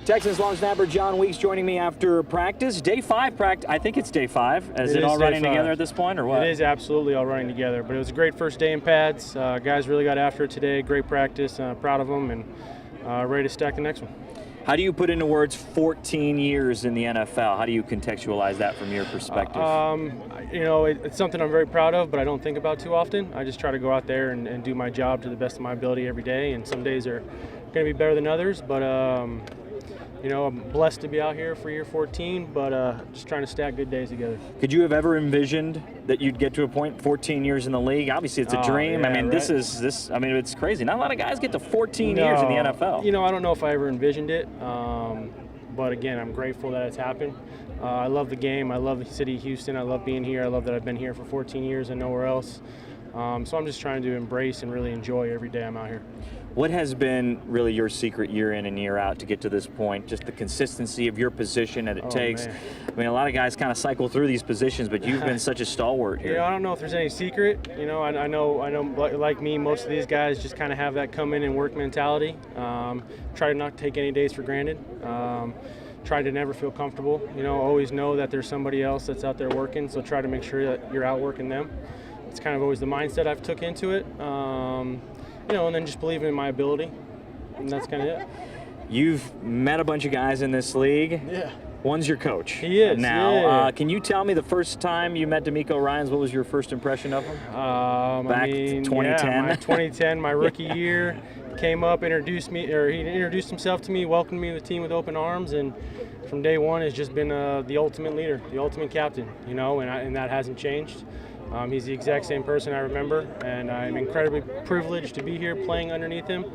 Texans long snapper Jon Weeks joining me after practice. Day 5 practice. I think it's day 5. Is it all running together at this point, or what? It is absolutely all running together. But it was a great first day in pads. Guys really got after it today. Great practice. Proud of them, and ready to stack the next one. How do you put into words 14 years in the NFL? How do you contextualize that from your perspective? It's something I'm very proud of, but I don't think about too often. I just try to go out there and do my job to the best of my ability every day. And some days are going to be better than others, but I'm blessed to be out here for year 14, but just trying to stack good days together. Could you have ever envisioned that you'd get to a point 14 years in the league? Obviously, it's a dream. Yeah, I mean, right? It's crazy. Not a lot of guys get to 14 years in the NFL. I don't know if I ever envisioned it, but again, I'm grateful that it's happened. I love the game. I love the city of Houston. I love being here. I love that I've been here for 14 years and nowhere else. So I'm just trying to embrace and really enjoy every day I'm out here. What has been really your secret year in and year out to get to this point? Just the consistency of your position that it takes. Man. I mean, a lot of guys kind of cycle through these positions, but you've been such a stalwart here. I don't know if there's any secret. I know like me, most of these guys just kind of have that come in and work mentality. Try to not take any days for granted. Try to never feel comfortable. Always know that there's somebody else that's out there working, so try to make sure that you're outworking them. It's kind of always the mindset I've took into it. And then just believing in my ability, and that's kind of it. You've met a bunch of guys in this league. Yeah. One's your coach. He is. Now, yeah. Can you tell me the first time you met D'Amico Ryans, what was your first impression of him? Back 2010? Yeah, 2010, my rookie year. Came up, he introduced himself to me, welcomed me to the team with open arms, and from day one has just been the ultimate leader, the ultimate captain, and that hasn't changed. He's the exact same person I remember, and I'm incredibly privileged to be here playing underneath him.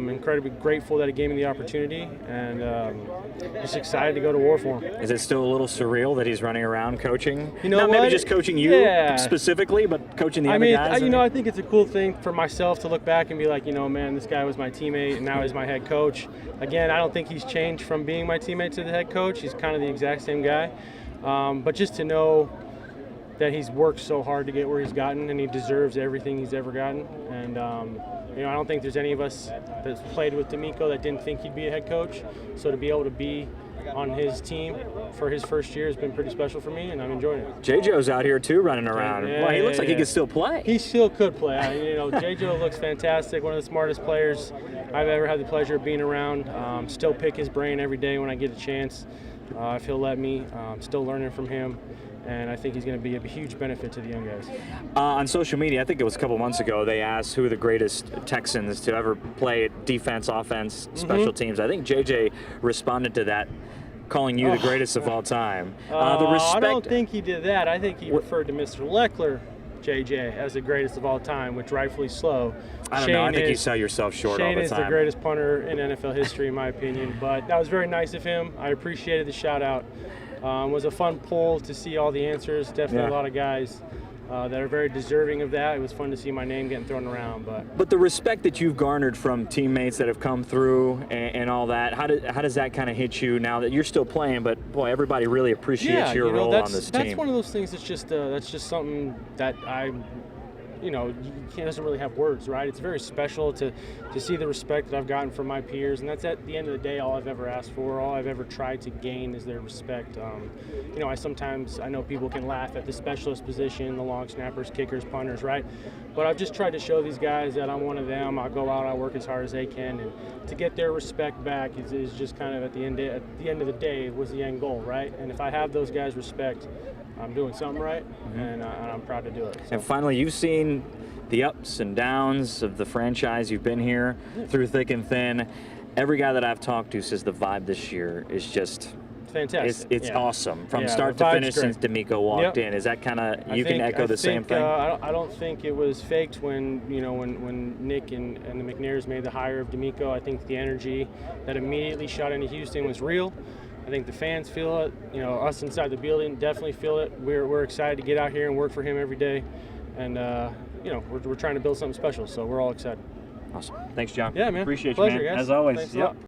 Incredibly grateful that he gave me the opportunity, and just excited to go to war for him. Is it still a little surreal that he's running around coaching? Not maybe just coaching you specifically, but coaching the other guys? I think it's a cool thing for myself to look back and be like, man, this guy was my teammate, and now he's my head coach. Again, I don't think he's changed from being my teammate to the head coach. He's kind of the exact same guy. But just to know that he's worked so hard to get where he's gotten, and he deserves everything he's ever gotten. And I don't think there's any of us that's played with D'Amico that didn't think he'd be a head coach. So to be able to be on his team for his first year has been pretty special for me, and I'm enjoying it. J-Jo's out here too, running around. Yeah, he looks like he could still play. He still could play. J-Jo looks fantastic. One of the smartest players I've ever had the pleasure of being around. Still pick his brain every day when I get a chance. If he'll let me, still learning from him. And I think he's going to be a huge benefit to the young guys. On social media, I think it was a couple months ago, they asked who are the greatest Texans to ever play defense, offense, special teams. I think JJ responded to that, calling you the greatest of all time. I don't think he did that. I think he referred to Mr. Leckler, JJ, as the greatest of all time, which rightfully so. I don't know. I think you sell yourself short all the time. Shane is the greatest punter in NFL history, in my opinion. But that was very nice of him. I appreciated the shout-out. It was a fun poll to see all the answers. Definitely a lot of guys that are very deserving of that. It was fun to see my name getting thrown around. But the respect that you've garnered from teammates that have come through and all that, how does that kind of hit you now that you're still playing, but boy, everybody really appreciates your role on this team? That's one of those things that's just something that doesn't really have words, right? It's very special to see the respect that I've gotten from my peers, and that's at the end of the day all I've ever asked for, all I've ever tried to gain is their respect. I know people can laugh at the specialist position, the long snappers, kickers, punters, right? But I've just tried to show these guys that I'm one of them. I'll go out, I'll work as hard as they can, and to get their respect back is just kind of at the end of the day was the end goal, right? And if I have those guys' respect, I'm doing something right, and I'm proud to do it. So. And finally, you've seen the ups and downs of the franchise. You've been here through thick and thin. Every guy that I've talked to says the vibe this year is just fantastic. It's awesome from start to finish since D'Amico walked in. Is that kind of you can echo the same thing? I don't think it was faked when Nick and the McNairs made the hire of D'Amico. I think the energy that immediately shot into Houston was real. I think the fans feel it. Us inside the building definitely feel it. We're excited to get out here and work for him every day, and we're trying to build something special. So we're all excited. Awesome. Thanks, Jon. Yeah, man. Appreciate Pleasure, you, man. Guys. As always. Thanks a lot.